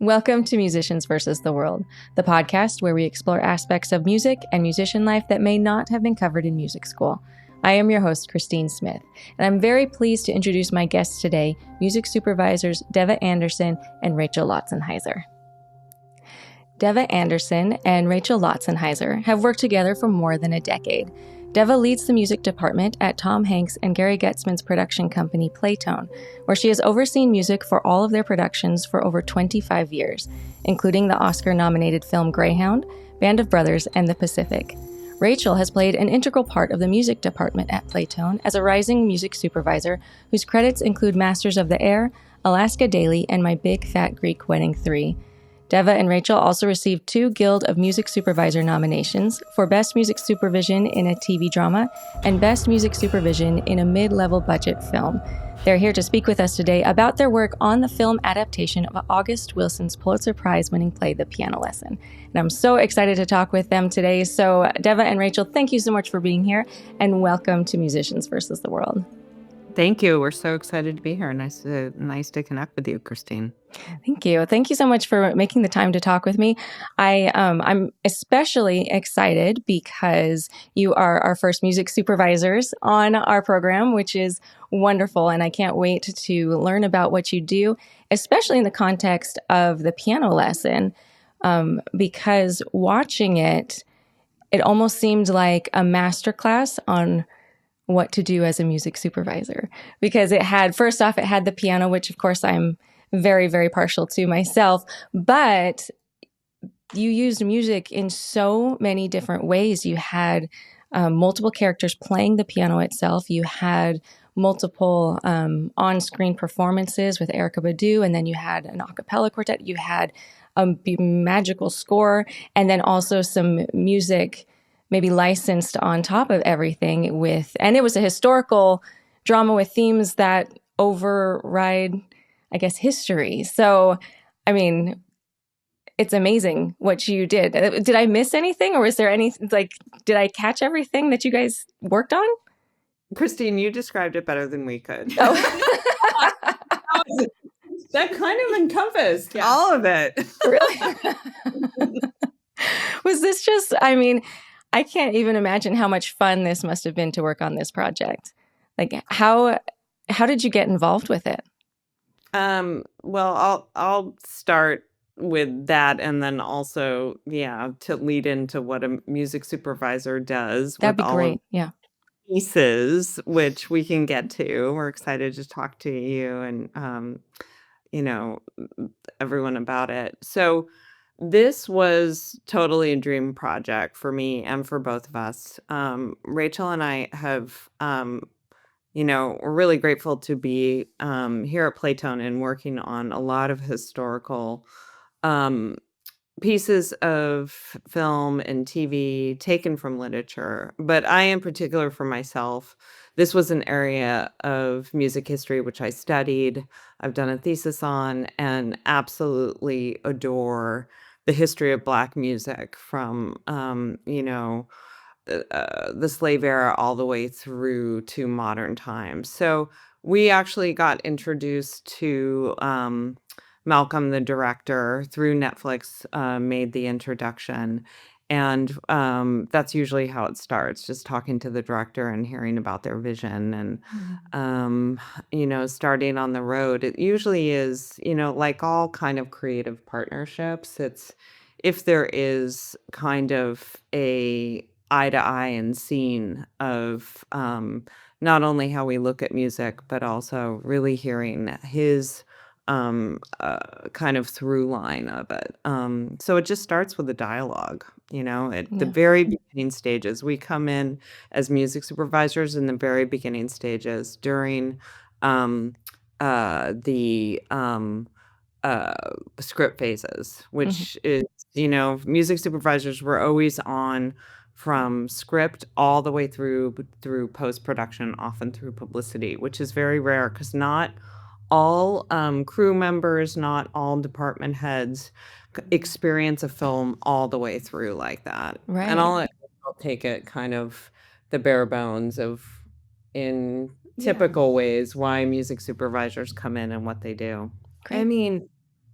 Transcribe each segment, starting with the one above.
Welcome to Musicians versus the World, the podcast where we explore aspects of music and musician life that may not have been covered in music school. I am your host, Christine Smith, and I'm very pleased to introduce my guests today, music supervisors Deva Anderson and Rachel Lautzenheiser. Deva Anderson and Rachel Lautzenheiser have worked together for more than a decade. Deva leads the music department at Tom Hanks and Gary Goeztman's production company Playtone, where she has overseen music for all of their productions for over 25 years, including the Oscar-nominated film Greyhound, Band of Brothers, and The Pacific. Rachel has played an integral part of the music department at Playtone as a rising music supervisor whose credits include Masters of the Air, Alaska Daily, and My Big Fat Greek Wedding 3. Deva and Rachel also received 2 Guild of Music Supervisor nominations for Best Music Supervision in a TV drama and Best Music Supervision in a mid-level budget film. They're here to speak with us today about their work on the film adaptation of August Wilson's Pulitzer Prize-winning play, The Piano Lesson. And I'm so excited to talk with them today. So Deva and Rachel, thank you so much for being here, and welcome to Musicians versus the World. Thank you. We're so excited to be here. Nice to connect with you, Christine. Thank you. Thank you so much for making the time to talk with me. I'm especially excited because you are our first music supervisors on our program, which is wonderful. And I can't wait to learn about what you do, especially in the context of the piano lesson, because watching it, it almost seemed like a masterclass on what to do as a music supervisor, because it had the piano, which of course I'm very, very partial to myself, but you used music in so many different ways. You had multiple characters playing the piano itself. You had multiple on-screen performances with Erykah Badu, and then you had an a cappella quartet. You had a magical score, and then also some music maybe licensed on top of everything and it was a historical drama with themes that override, I guess, history. So, I mean, it's amazing what you did. Did I miss anything, or was there did I catch everything that you guys worked on? Christine, you described it better than we could. Oh. That kind of encompassed all of it. Really? Was this just, I can't even imagine how much fun this must have been to work on this project. Like, how did you get involved with it? Well, I'll start with that, and then also, to lead into what a music supervisor does. That'd be great. Yeah. Pieces, which we can get to. We're excited to talk to you and, everyone about it. So this was totally a dream project for me and for both of us. Rachel and I have, we're really grateful to be here at Playtone and working on a lot of historical pieces of film and TV taken from literature. But I, in particular, for myself, this was an area of music history which I studied, I've done a thesis on, and absolutely adore the history of Black music from, the slave era all the way through to modern times. So we actually got introduced to Malcolm, the director, through Netflix, made the introduction. And that's usually how it starts, just talking to the director and hearing about their vision and, starting on the road. It usually is, like all kind of creative partnerships, it's if there is kind of a eye to eye and scene of not only how we look at music, but also really hearing his kind of through line of it. So it just starts with a dialogue, at the very beginning stages. We come in as music supervisors in the very beginning stages during the script phases, which is, music supervisors were always on from script all the way through post-production, often through publicity, which is very rare because not all crew members, not all department heads experience a film all the way through like that. Right. And I'll take it kind of the bare bones of, in typical ways, why music supervisors come in and what they do. Great. I mean,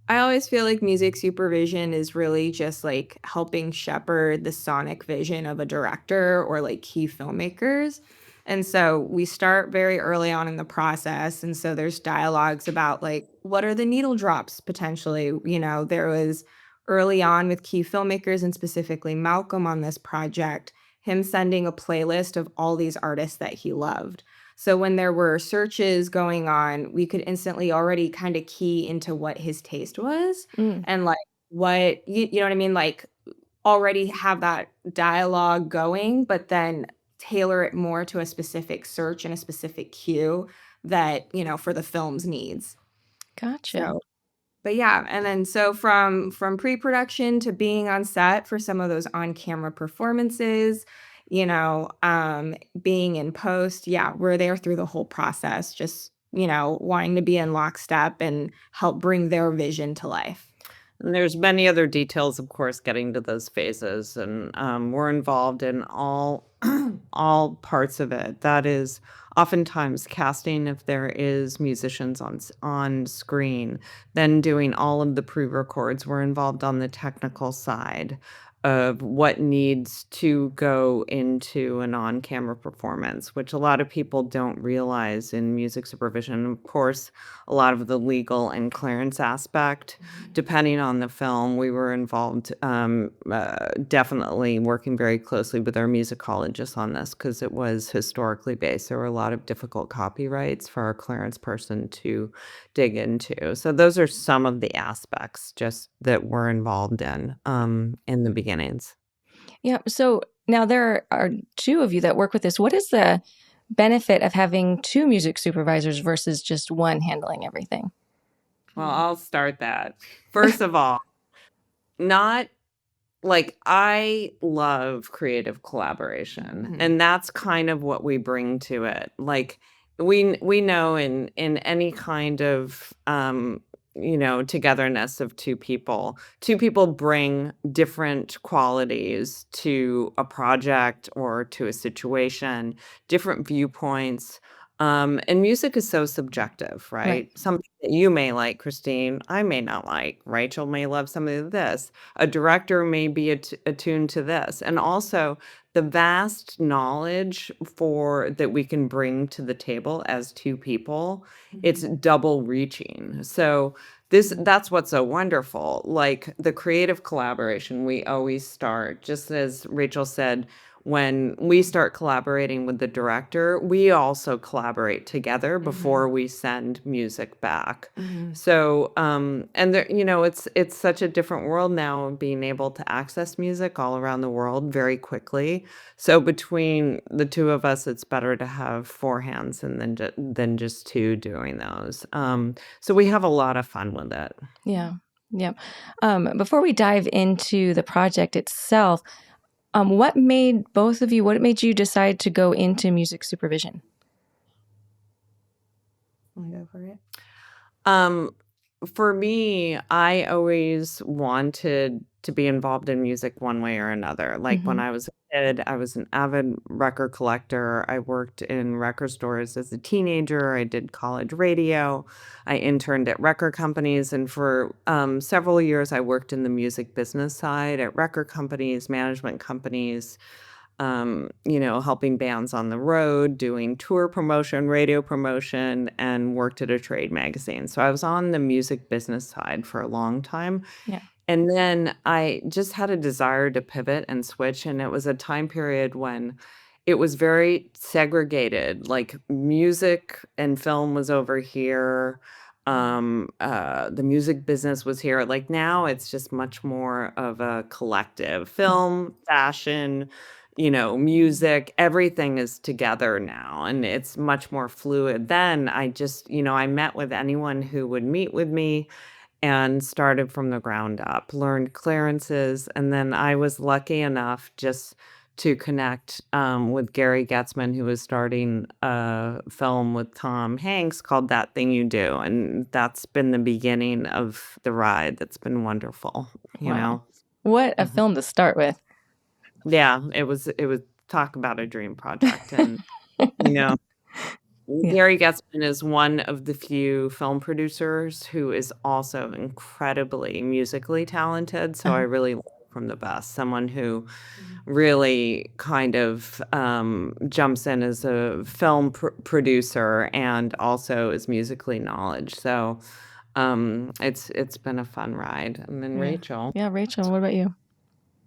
I always feel like music supervision is really just like helping shepherd the sonic vision of a director or like key filmmakers. And so we start very early on in the process. And so there's dialogues about like, what are the needle drops potentially? There was early on with key filmmakers and specifically Malcolm on this project, him sending a playlist of all these artists that he loved. So when there were searches going on, we could instantly already kind of key into what his taste was and like what you know what I mean? Like already have that dialogue going, but then tailor it more to a specific search and a specific cue that, for the film's needs. Gotcha. So but yeah, and then so from pre-production to being on set for some of those on-camera performances, being in post, yeah, we're there through the whole process, just, wanting to be in lockstep and help bring their vision to life. And there's many other details, of course, getting to those phases, and we're involved in all all parts of it. That is oftentimes casting if there is musicians on screen, then doing all of the pre-records. We're involved on the technical side of what needs to go into an on-camera performance, which a lot of people don't realize in music supervision. Of course, a lot of the legal and clearance aspect. Depending on the film, we were involved, definitely working very closely with our musicologists on this because it was historically based. There were a lot of difficult copyrights for our clearance person to dig into. So those are some of the aspects just that we're involved in the beginnings. Yeah. So now there are two of you that work with this. What is the benefit of having two music supervisors versus just one handling everything? Well, I'll start that. First of all, not like I love creative collaboration, and that's kind of what we bring to it. Like we know in any kind of togetherness of two people bring different qualities to a project or to a situation, different viewpoints. And music is so subjective, Right. right? Something that you may like, Christine, I may not like. Rachel may love something of this. A director may be attuned to this. And also the vast knowledge that we can bring to the table as two people, it's double reaching. So that's what's so wonderful. Like the creative collaboration, we always start, just as Rachel said, when we start collaborating with the director, we also collaborate together before we send music back. So, and there, it's such a different world now, being able to access music all around the world very quickly. So between the two of us, it's better to have four hands and than just two doing those. So we have a lot of fun with it. Yeah. Yeah. Before we dive into the project itself, what made you decide to go into music supervision? Want to go for it? For me, I always wanted to be involved in music one way or another. Like when I was a kid, I was an avid record collector. I worked in record stores as a teenager. I did college radio. I interned at record companies. And for several years, I worked in the music business side at record companies, management companies, helping bands on the road, doing tour promotion, radio promotion, and worked at a trade magazine. So I was on the music business side for a long time. Yeah. And then I just had a desire to pivot and switch. And it was a time period when it was very segregated, like music and film was over here. The music business was here. Like now it's just much more of a collective. Film, fashion, music, everything is together now, and it's much more fluid. Then I met with anyone who would meet with me and started from the ground up, learned clearances, and then I was lucky enough just to connect with Gary Goeztman, who was starting a film with Tom Hanks called That Thing You Do, and that's been the beginning of the ride. That's been wonderful, Wow. What a film to start with. Yeah, it was talk about a dream project, and you know Yeah. Gary Goeztman is one of the few film producers who is also incredibly musically talented. So I really learned from the best. Someone who really kind of jumps in as a film producer and also is musically knowledge. So it's been a fun ride. And then Rachel. Yeah, Rachel, what about you?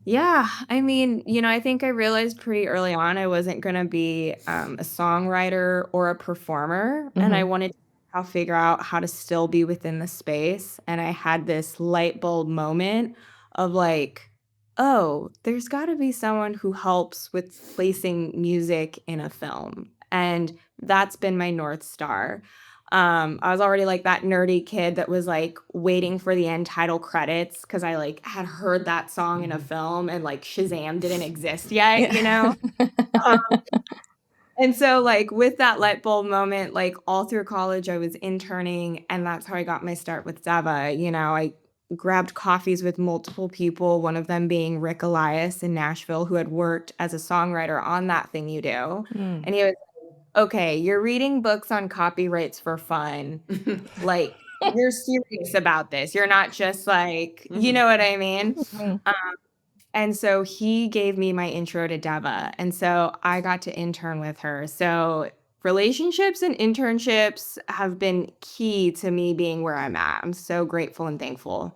Yeah, I mean, I think I realized pretty early on I wasn't going to be a songwriter or a performer, and I wanted to figure out how to still be within the space. And I had this light bulb moment of like, oh, there's got to be someone who helps with placing music in a film. And that's been my North Star. I was already like that nerdy kid that was like waiting for the end title credits because I like had heard that song in a film and like Shazam didn't exist yet, Um, and so like with that light bulb moment, like all through college, I was interning, and that's how I got my start with Deva. I grabbed coffees with multiple people, one of them being Rick Elias in Nashville, who had worked as a songwriter on That Thing You Do. And he was okay, you're reading books on copyrights for fun. Like, you're serious about this. You're not just like, you know what I mean? And so he gave me my intro to Deva. And so I got to intern with her. So relationships and internships have been key to me being where I'm at. I'm so grateful and thankful.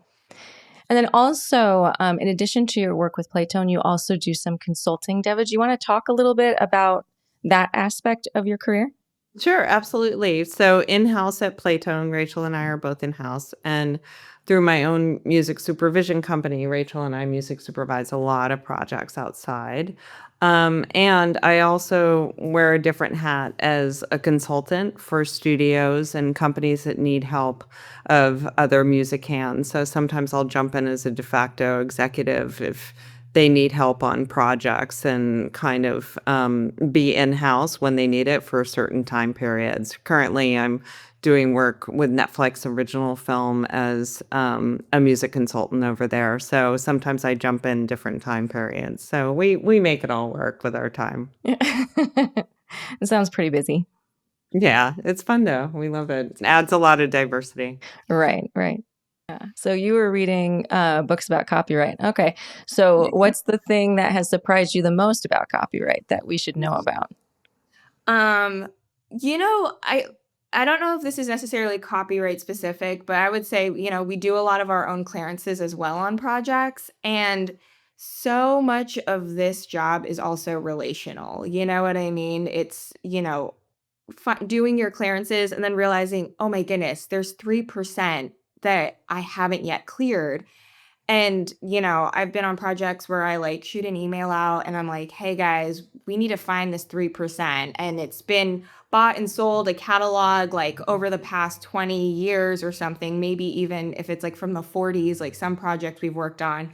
And then also, in addition to your work with Playtone, you also do some consulting. Deva, do you want to talk a little bit about that aspect of your career? Sure, absolutely. So in-house at Playtone, Rachel and I are both in-house. And through my own music supervision company, Rachel and I music supervise a lot of projects outside. And I also wear a different hat as a consultant for studios and companies that need help of other music hands. So sometimes I'll jump in as a de facto executive if they need help on projects and kind of be in-house when they need it for certain time periods. Currently, I'm doing work with Netflix original film as a music consultant over there. So sometimes I jump in different time periods. So we make it all work with our time. It sounds pretty busy. Yeah, it's fun though. We love it. It adds a lot of diversity. Right. Yeah. So you were reading books about copyright. Okay. So what's the thing that has surprised you the most about copyright that we should know about? I don't know if this is necessarily copyright specific, but I would say, we do a lot of our own clearances as well on projects. And so much of this job is also relational. You know what I mean? It's, doing your clearances and then realizing, oh my goodness, there's 3% that I haven't yet cleared. And, I've been on projects where I like shoot an email out and I'm like, hey guys, we need to find this 3%. And it's been bought and sold a catalog like over the past 20 years or something, maybe even if it's like from the 40s, like some projects we've worked on.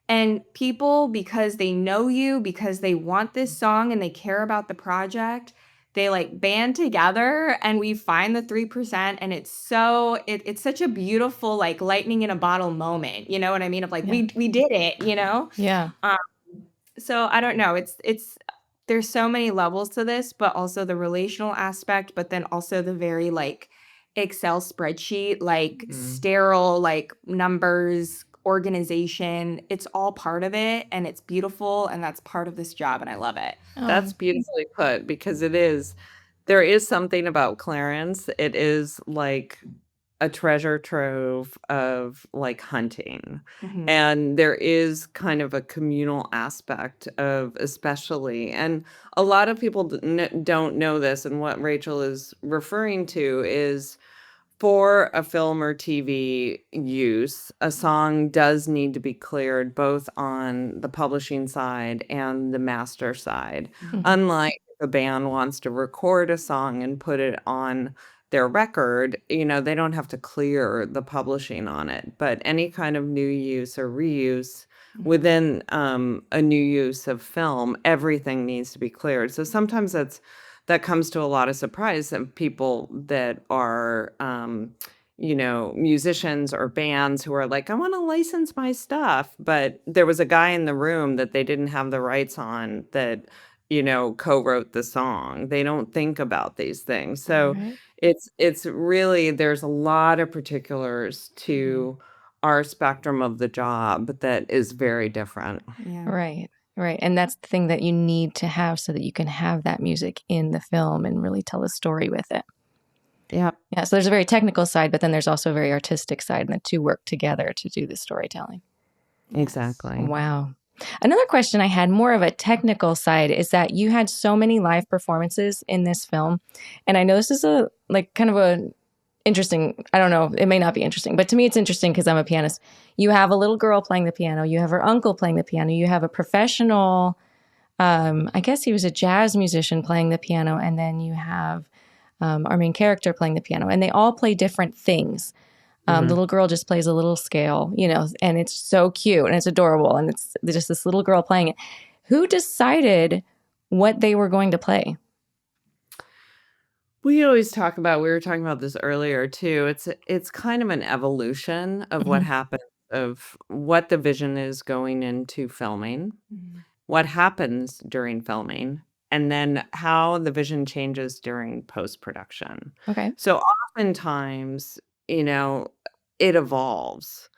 And people, because they know you, because they want this song and they care about the project, they like band together and we find the 3%. And it's it's such a beautiful, like lightning in a bottle moment. You know what I mean? Of like, we did it, Yeah. So I don't know. There's so many levels to this, but also the relational aspect, but then also the very like Excel spreadsheet, like sterile, like numbers, organization. It's all part of it and it's beautiful. And that's part of this job. And I love it. That's beautifully put because there is something about Clarence. It is like a treasure trove of like hunting. And there is kind of a communal aspect of especially, and a lot of people don't know this. And what Rachel is referring to is for a film or TV use, a song does need to be cleared both on the publishing side and the master side. Unlike if a band wants to record a song and put it on their record, they don't have to clear the publishing on it. But any kind of new use or reuse within a new use of film, everything needs to be cleared. So sometimes that comes to a lot of surprise of people that are, musicians or bands who are like, I want to license my stuff. But there was a guy in the room that they didn't have the rights on that co-wrote the song. They don't think about these things. So Right. it's really, there's a lot of particulars to our spectrum of the job that is very different. Yeah. Right. Right. And that's the thing that you need to have so that you can have that music in the film and really tell a story with it. Yeah. Yeah. So there's a very technical side, but then there's also a very artistic side, and the two work together to do the storytelling. Exactly. Wow. Another question I had, more of a technical side, is that you had so many live performances in this film. And I know this is kind of a interesting, I don't know, it may not be interesting, but to me it's interesting because I'm a pianist. You have a little girl playing the piano, you have her uncle playing the piano, you have a professional, I guess he was a jazz musician playing the piano, and then you have our main character playing the piano, and they all play different things. The little girl just plays a little scale, and it's so cute and it's adorable, and it's just this little girl playing it. Who decided what they were going to play? We were talking about this earlier too. It's kind of an evolution of what happens, of what the vision is going into filming, what happens during filming, and then how the vision changes during post-production. Okay. So oftentimes, it evolves.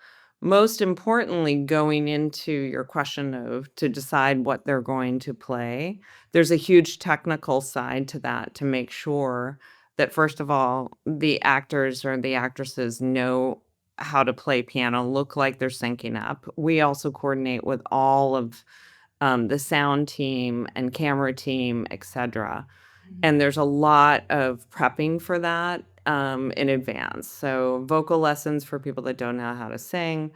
Most importantly, going into your question of to decide what they're going to play, there's a huge technical side to that, to make sure that, first of all, the actors or the actresses know how to play piano, look like they're syncing up. We also coordinate with all of the sound team and camera team, etc. And there's a lot of prepping for that in advance. So vocal lessons for people that don't know how to sing,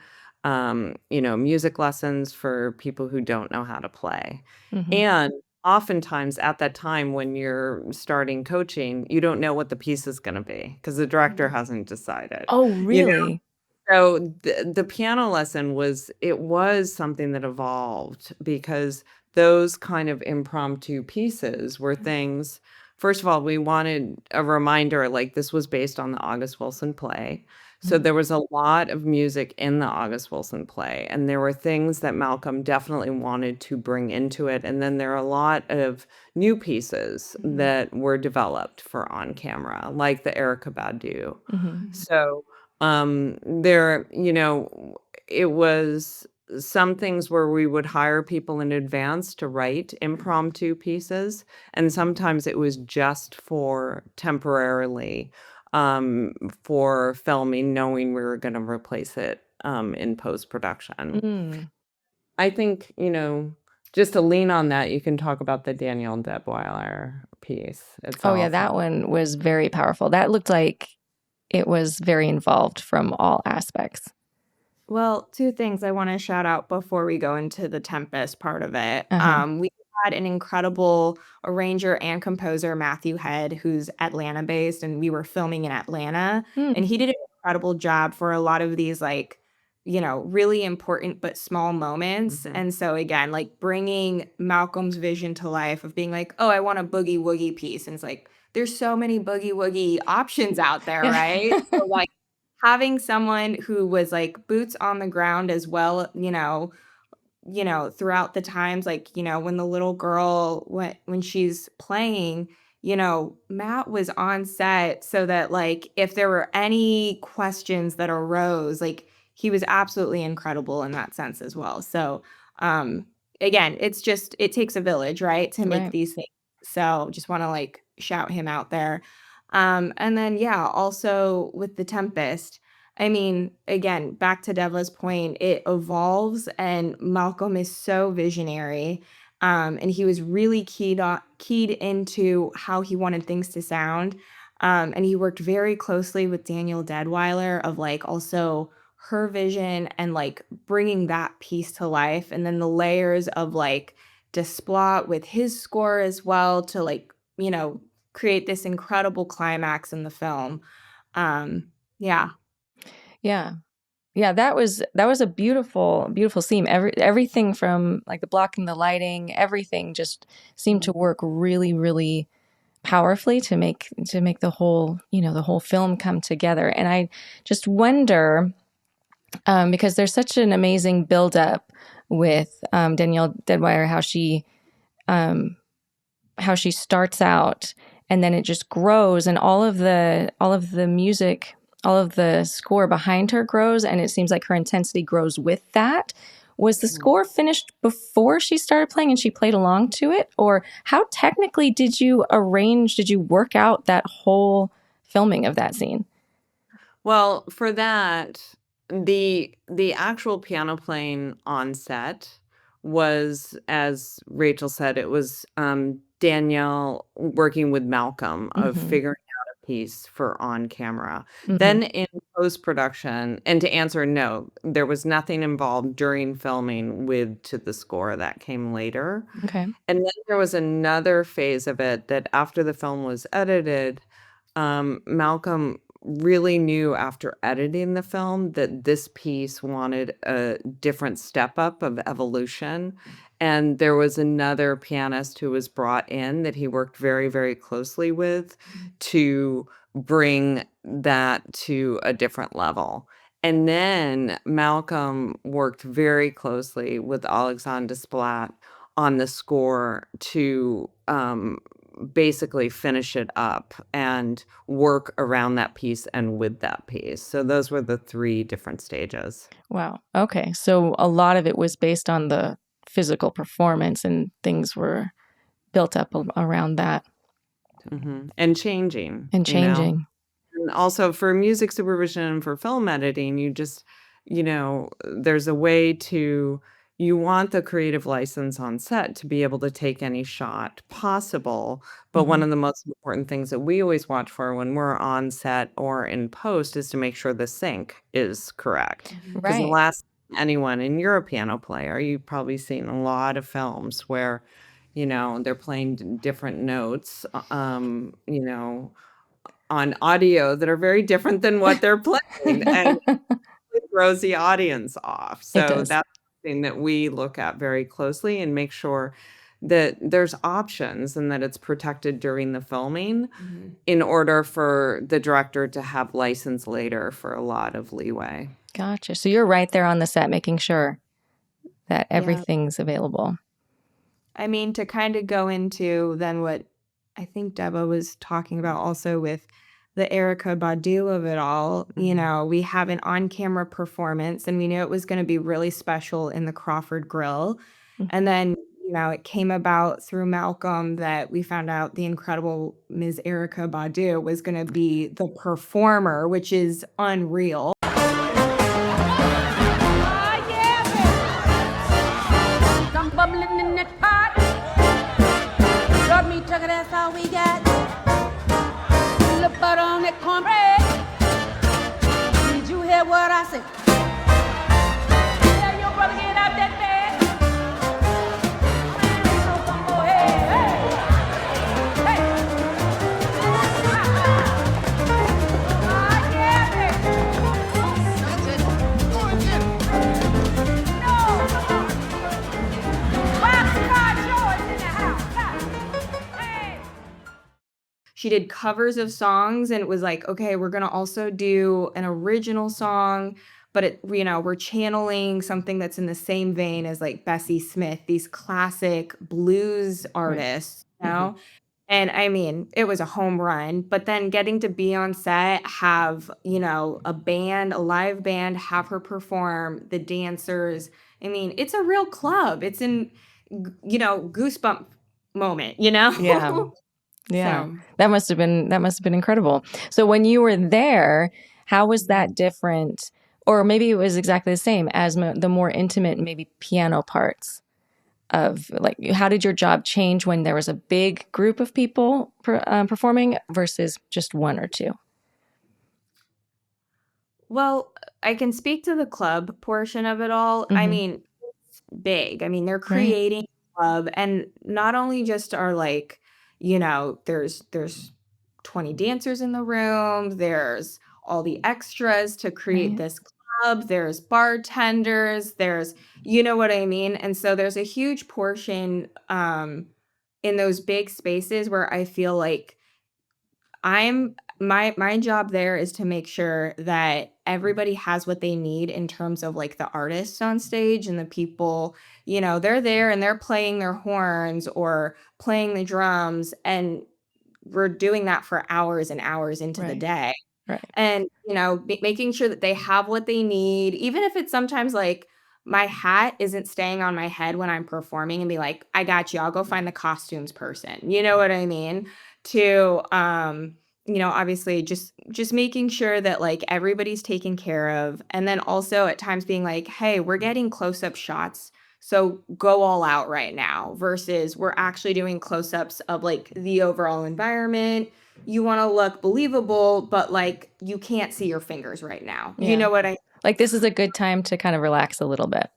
music lessons for people who don't know how to play. And oftentimes at that time when you're starting coaching, you don't know what the piece is going to be because the director hasn't decided. Oh, really? So the piano lesson was something that evolved because those kind of impromptu pieces were things. First of all, we wanted a reminder, like this was based on the August Wilson play. So there was a lot of music in the August Wilson play, and there were things that Malcolm definitely wanted to bring into it. And then there are a lot of new pieces that were developed for on camera, like the Erykah Badu. So there, it was some things where we would hire people in advance to write impromptu pieces, and sometimes it was just for temporarily for filming, knowing we were going to replace it in post-production. I think, just to lean on that, you can talk about the Daniel Debweiler piece itself. Oh, yeah, that one was very powerful. That looked like it was very involved from all aspects. Well, two things I want to shout out before we go into the Tempest part of it. We had an incredible arranger and composer, Matthew Head, who's Atlanta based, and we were filming in Atlanta. And he did an incredible job for a lot of these, really important but small moments. And so again, bringing Malcolm's vision to life of being like, oh, I want a boogie woogie piece. And it's like, there's so many boogie woogie options out there, right? So having someone who was boots on the ground as well, throughout the times, when the little girl, when she's playing, Matt was on set so that if there were any questions that arose, he was absolutely incredible in that sense as well. So again, it takes a village, right, to make these things. So just want to shout him out there. And then, also with the Tempest, I mean, again, back to Deva's point, it evolves, and Malcolm is so visionary. And he was really keyed into how he wanted things to sound. And he worked very closely with Daniel Deadweiler of also her vision and bringing that piece to life. And then the layers of Desplat with his score as well to create this incredible climax in the film. Yeah, that was a beautiful scene. Everything from the blocking, the lighting, everything just seemed to work really, really powerfully to make the whole film come together. And I just wonder, because there's such an amazing buildup with Danielle Deadweiler, how she how she starts out and then it just grows, and all of the music, all of the score behind her grows, and it seems like her intensity grows with that. Was the score finished before she started playing and she played along to it? Or how technically did you work out that whole filming of that scene? Well, for that, the actual piano playing on set was, as Rachel said, it was Danielle working with Malcolm of figuring out a piece for on camera. Then in post-production, and to answer, no, there was nothing involved during filming to the score. That came later. Okay. And then there was another phase of it that after the film was edited, Malcolm really knew after editing the film that this piece wanted a different step up of evolution. And there was another pianist who was brought in that he worked very, very closely with to bring that to a different level. And then Malcolm worked very closely with Alexandre Desplat on the score to basically finish it up and work around that piece and with that piece. So those were the 3 different stages. Wow. Okay. So a lot of it was based on the physical performance and things were built up around that. And changing. And changing. And also for music supervision and for film editing, there's a way you want the creative license on set to be able to take any shot possible. But one of the most important things that we always watch for when we're on set or in post is to make sure the sync is correct. Because the Right. last anyone, and you're a piano player, you've probably seen a lot of films where, they're playing different notes, on audio that are very different than what they're playing. And it throws the audience off. It So does. that's something that we look at very closely and make sure that there's options and that it's protected during the filming in order for the director to have license later for a lot of leeway. Gotcha. So you're right there on the set making sure that everything's available. I mean, to kind of go into then what I think Deva was talking about also with the Erica Badu of it all, we have an on-camera performance and we knew it was going to be really special in the Crawford Grill. And then, it came about through Malcolm that we found out the incredible Ms. Erica Badu was going to be the performer, which is unreal. That's all we got. Look butter on that cornbread. Did you hear what I said? Tell your brother get out that bed. Oh, hey, hey, hey. She did covers of songs and it was like, okay, we're going to also do an original song, but we're channeling something that's in the same vein as like Bessie Smith, these classic blues artists, And I mean, it was a home run, but then getting to be on set, have, a band, a live band, have her perform, the dancers. I mean, it's a real club. It's in, goosebump moment, Yeah. Yeah. So. That must have been incredible. So when you were there, how was that different? Or maybe it was exactly the same as the more intimate, maybe piano parts of like, how did your job change when there was a big group of people performing versus just 1 or 2? Well, I can speak to the club portion of it all. I mean, it's big. I mean, they're creating a club, and not only just are like, there's 20 dancers in the room, there's all the extras to create this club, there's bartenders, there's, you know what I mean? And so there's a huge portion in those big spaces where I feel like I'm my job there is to make sure that everybody has what they need in terms of like the artists on stage and the people, they're there and they're playing their horns or playing the drums, and we're doing that for hours and hours into the Right. day. Right. And, making sure that they have what they need, even if it's sometimes like my hat isn't staying on my head when I'm performing, and be like, I got you, I'll go find the costumes person. You know what I mean? To, obviously just making sure that like everybody's taken care of. And then also at times being like, hey, we're getting close-up shots, so go all out right now, versus we're actually doing close-ups of like the overall environment. You want to look believable, but like you can't see your fingers right now. Yeah. You know what I Like this is a good time to kind of relax a little bit.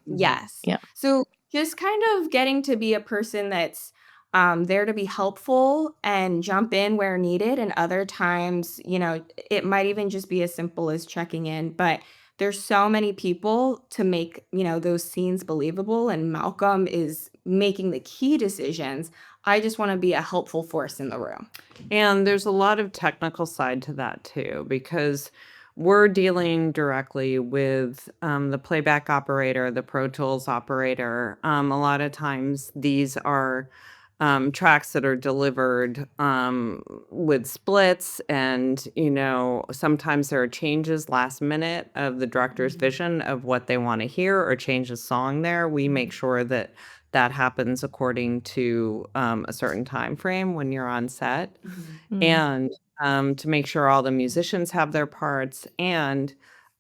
Yes. Yeah. So just kind of getting to be a person that's there to be helpful and jump in where needed. And other times, it might even just be as simple as checking in. But there's so many people to make, those scenes believable. And Malcolm is making the key decisions. I just want to be a helpful force in the room. And there's a lot of technical side to that too, because we're dealing directly with the playback operator, the Pro Tools operator. A lot of times these are tracks that are delivered with splits, and sometimes there are changes last minute of the director's vision of what they want to hear, or change a song there. We make sure that happens according to a certain time frame when you're on set. And to make sure all the musicians have their parts, and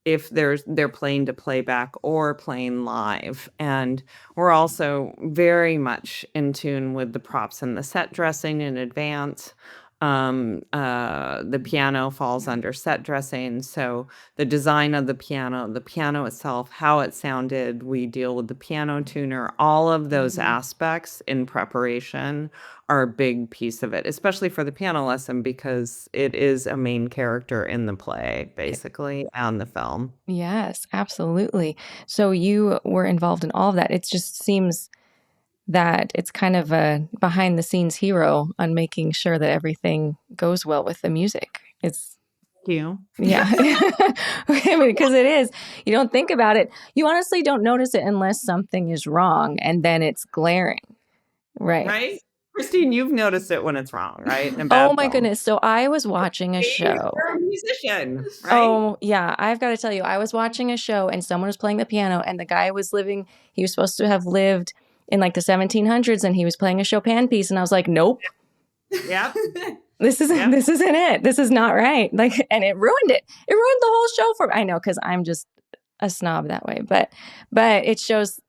if they're playing to playback or playing live. And we're also very much in tune with the props and the set dressing in advance. The piano falls under set dressing, so the design of the piano itself, how it sounded, we deal with the piano tuner. All of those aspects in preparation are a big piece of it, especially for the piano lesson, because it is a main character in the play, basically, and the film. Yes, absolutely. So you were involved in all of that. It just seems that it's kind of a behind the scenes hero on making sure that everything goes well with the music. It's You. yeah, because it is. You don't think about it. You honestly don't notice it unless something is wrong, and then it's glaring. Right. Christine, you've noticed it when it's wrong, right? In a bad Oh my film. goodness. So I was watching a show. You're a musician, right? Oh, yeah. I've got to tell you, I was watching a show and someone was playing the piano, and the guy was he was supposed to have lived in like the 1700s, and he was playing a Chopin piece. And I was like, nope, Yep. this isn't it. This is not right. Like, and it ruined it. It ruined the whole show for me. I know, because I'm just a snob that way, but it shows.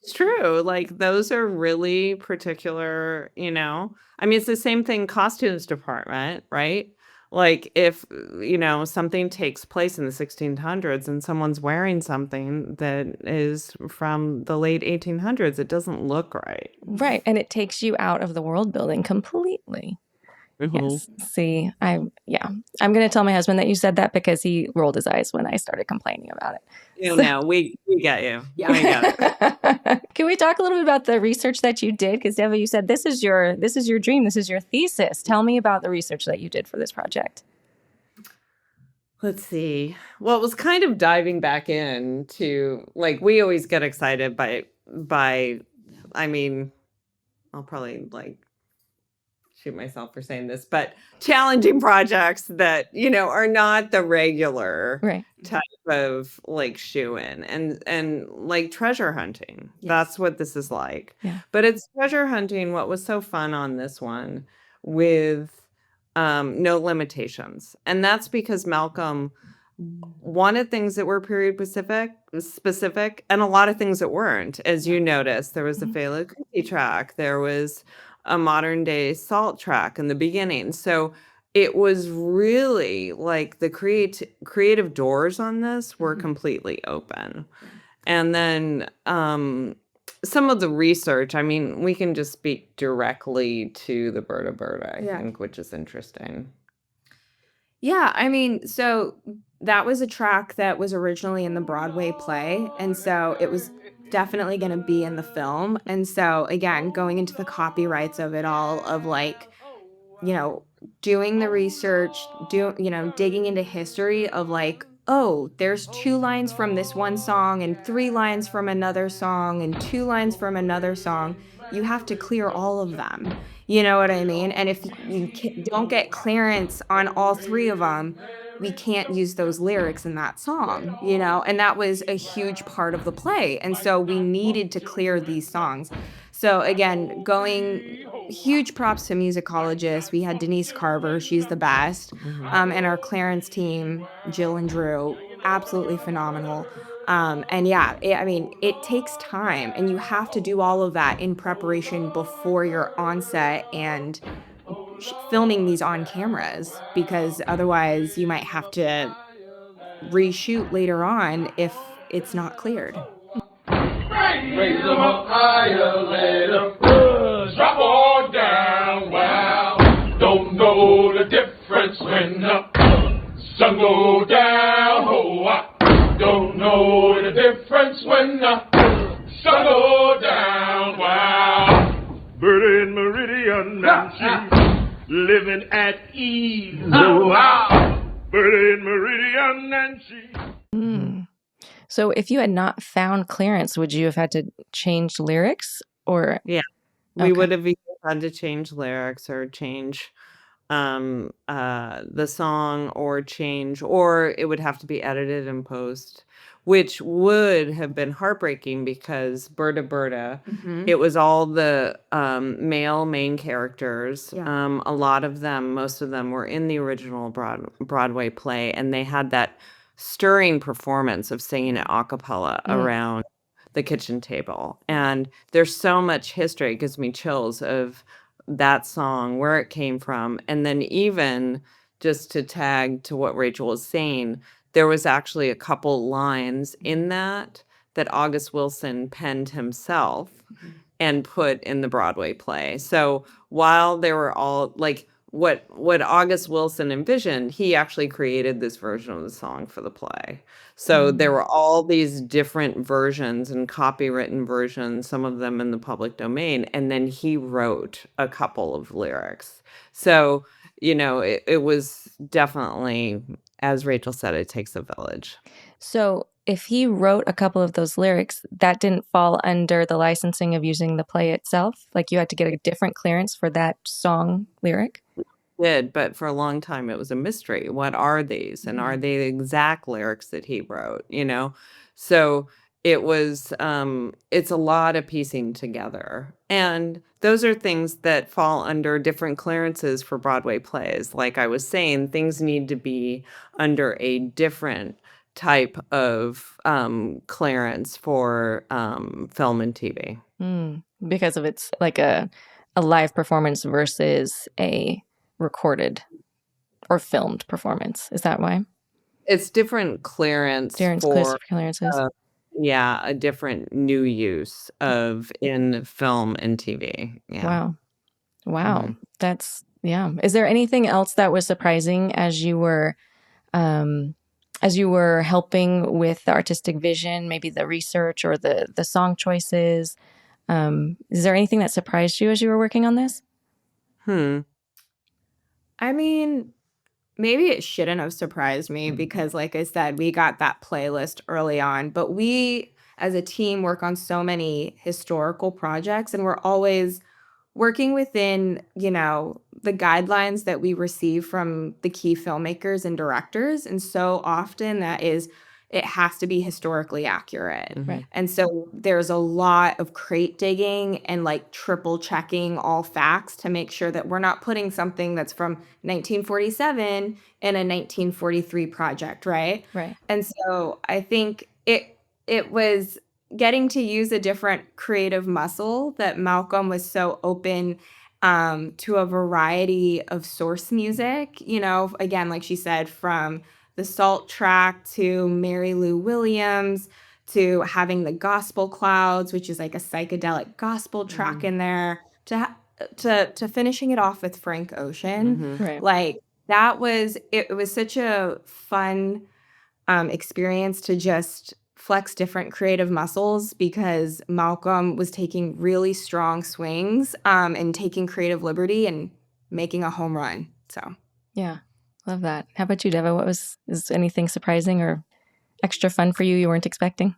It's true. Like, those are really particular, I mean, it's the same thing, costumes department, right? Like, if, something takes place in the 1600s and someone's wearing something that is from the late 1800s, it doesn't look right. Right. And it takes you out of the world building completely. Yes. See, I'm going to tell my husband that you said that, because he rolled his eyes when I started complaining about it. No, we get you. Yeah. We get it. Can we talk a little bit about the research that you did? Because Deva, you said this is your dream. This is your thesis. Tell me about the research that you did for this project. Let's see. Well, it was kind of diving back into, like, we always get excited by, I mean, I'll probably like shoot myself for saying this, but challenging projects that, are not the regular type of like shoe-in, and like treasure hunting. Yes. That's what this is like. Yeah. But it's treasure hunting. What was so fun on this one with no limitations. And that's because Malcolm wanted things that were period specific, and a lot of things that weren't. As you noticed, there was a Fela Kuti track, there was a modern day Salt track in the beginning. So it was really like the creative doors on this were completely open. And then some of the research, I mean, we can just speak directly to the Bird, I think, which is interesting. Yeah, I mean, so that was a track that was originally in the Broadway play, and so it was definitely going to be in the film. And so again, going into the copyrights of it all, of like, doing the research, digging into history of like, oh, there's 2 lines from this one song and 3 lines from another song and 2 lines from another song. You have to clear all of them. You know what I mean? And if you don't get clearance on all 3 of them, we can't use those lyrics in that song, and that was a huge part of the play. And so we needed to clear these songs. So again, huge props to musicologists. We had Denise Carver, she's the best. And our Clarence team, Jill and Drew, absolutely phenomenal. And yeah, it takes time, and you have to do all of that in preparation before you're on set and filming these on cameras, because otherwise you might have to reshoot later on if it's not cleared. Raise them up higher, let them drop all down. Wow, don't know the difference when the sun go down. Oh, I don't know the difference when the sun go down. Wow, bird in Meridian and she's living at ease. Oh, wow, bird in Meridian and she's... So if you had not found clearance, would you have had to change lyrics or? Yeah, we would have either had to change lyrics or change the song or it would have to be edited and post, which would have been heartbreaking because Berta Berta, it was all the male main characters. Yeah. A lot of them, most of them were in the original Broadway play, and they had that stirring performance of singing it a cappella around the kitchen table. And there's so much history, it gives me chills, of that song, where it came from. And then even just to tag to what Rachel was saying, there was actually a couple lines in that August Wilson penned himself and put in the Broadway play. So while they were all like, what August Wilson envisioned, he actually created this version of the song for the play. So there were all these different versions and copywritten versions, some of them in the public domain, and then he wrote a couple of lyrics. So, it was definitely, as Rachel said, it takes a village. So if he wrote a couple of those lyrics, that didn't fall under the licensing of using the play itself? Like you had to get a different clearance for that song lyric? Did, but for a long time it was a mystery. What are these? And are they the exact lyrics that he wrote, So it was, it's a lot of piecing together. And those are things that fall under different clearances for Broadway plays. Like I was saying, things need to be under a different type of clearance for film and TV. Because of it's like a live performance versus a recorded or filmed performance. Is that why? It's different clearance for clearances. A different new use of in film and TV. Yeah. Wow. That's Is there anything else that was surprising as you were helping with the artistic vision, maybe the research or the song choices? Is there anything that surprised you as you were working on this? I mean, maybe it shouldn't have surprised me because, like I said, we got that playlist early on. But we, as a team, work on so many historical projects, and we're always working within, the guidelines that we receive from the key filmmakers and directors. And so often it has to be historically accurate. Right. And so there's a lot of crate digging and like triple checking all facts to make sure that we're not putting something that's from 1947 in a 1943 project, right? Right. And so I think it was getting to use a different creative muscle that Malcolm was so open to a variety of source music, again, like she said, from the Salt track to Mary Lou Williams to having the Gospel Clouds, which is like a psychedelic gospel track in there, to finishing it off with Frank Ocean. Right. Like it was such a fun experience to just flex different creative muscles because Malcolm was taking really strong swings and taking creative liberty and making a home run. So Yeah. Love that. How about you, Deva? Is anything surprising or extra fun for you weren't expecting?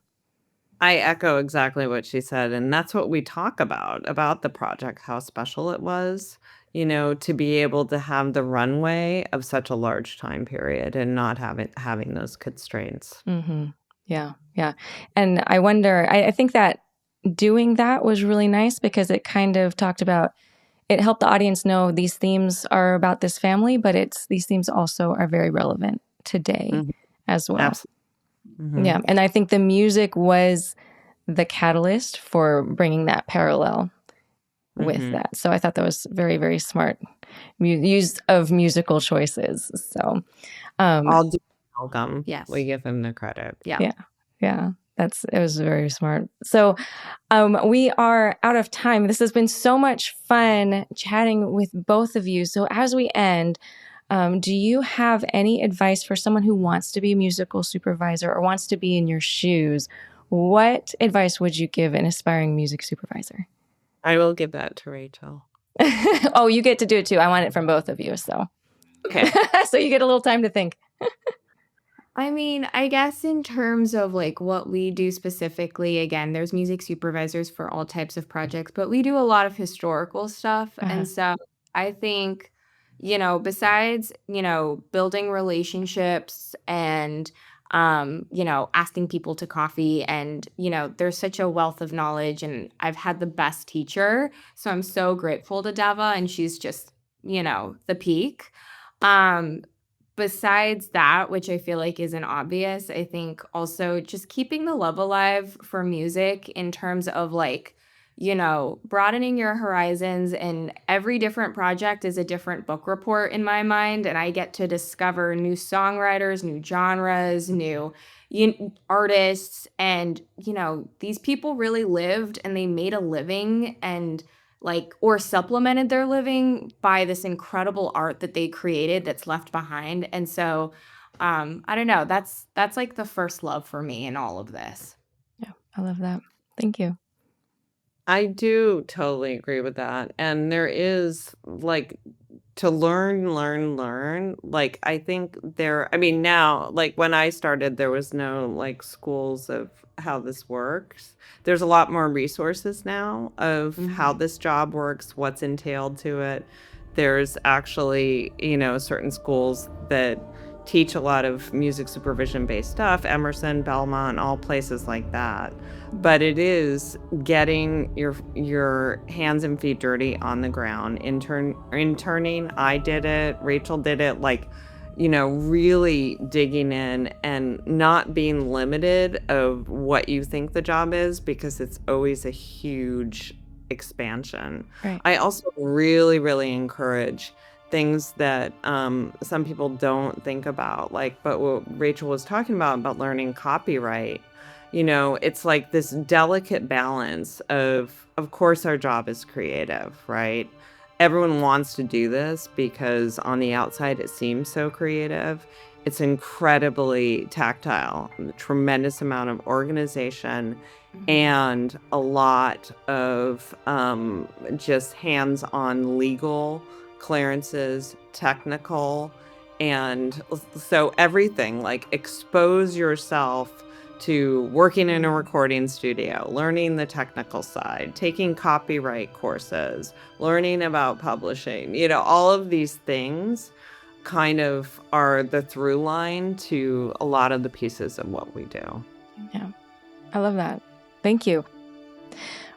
I echo exactly what she said, and that's what we talk about the project, how special it was, to be able to have the runway of such a large time period and not having those constraints. Mm-hmm. Yeah. Yeah. And I wonder, I think that doing that was really nice because it kind of it helped the audience know these themes are about this family, but these themes also are very relevant today Mhm. as well. Absolutely. Mhm. Yeah. And I think the music was the catalyst for bringing that parallel with Mhm. that. So I thought that was very, very smart use of musical choices. So, All due to Malcolm. Yes. We give him the credit. yeah. yeah, it was very smart. So, we are out of time. This has been so much fun chatting with both of you. So as we end, do you have any advice for someone who wants to be a musical supervisor or wants to be in your shoes? What advice would you give an aspiring music supervisor? I will give that to Rachel. Oh, you get to do it too. I want it from both of you. So, Okay. so you get a little time to think. I mean, I guess in terms of like what we do specifically, again, there's music supervisors for all types of projects, but we do a lot of historical stuff. And so I think, besides, building relationships and, asking people to coffee and, there's such a wealth of knowledge and I've had the best teacher. So I'm so grateful to Deva and she's just, the peak. Besides that, which I feel like isn't obvious, I think also just keeping the love alive for music in terms of like, broadening your horizons, and every different project is a different book report in my mind. And I get to discover new songwriters, new genres, new artists. And, these people really lived and they made a living and or supplemented their living by this incredible art that they created that's left behind. And so, I don't know, that's like the first love for me in all of this. Yeah, I love that. Thank you. I do totally agree with that. And there is to learn. I think now, when I started, there was no schools of how this works. There's a lot more resources now of how this job works, what's entailed to it. There's actually, certain schools that teach a lot of music supervision based stuff, Emerson, Belmont, all places like that. But it is getting your hands and feet dirty on the ground, interning. I did it, Rachel did it, really digging in and not being limited of what you think the job is, because it's always a huge expansion. Right. I also really, really encourage things that some people don't think about, but what Rachel was talking about learning copyright. It's like this delicate balance of course our job is creative, right? Everyone wants to do this because on the outside it seems so creative. It's incredibly tactile, a tremendous amount of organization and a lot of just hands-on legal clearances, technical, and so everything, expose yourself to working in a recording studio, learning the technical side, taking copyright courses, learning about publishing, all of these things kind of are the through line to a lot of the pieces of what we do. Yeah, I love that. Thank you.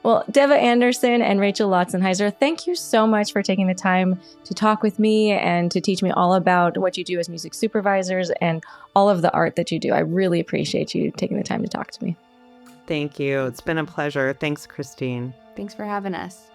Well, Deva Anderson and Rachel Lautzenheiser, thank you so much for taking the time to talk with me and to teach me all about what you do as music supervisors and all of the art that you do. I really appreciate you taking the time to talk to me. Thank you. It's been a pleasure. Thanks, Christine. Thanks for having us.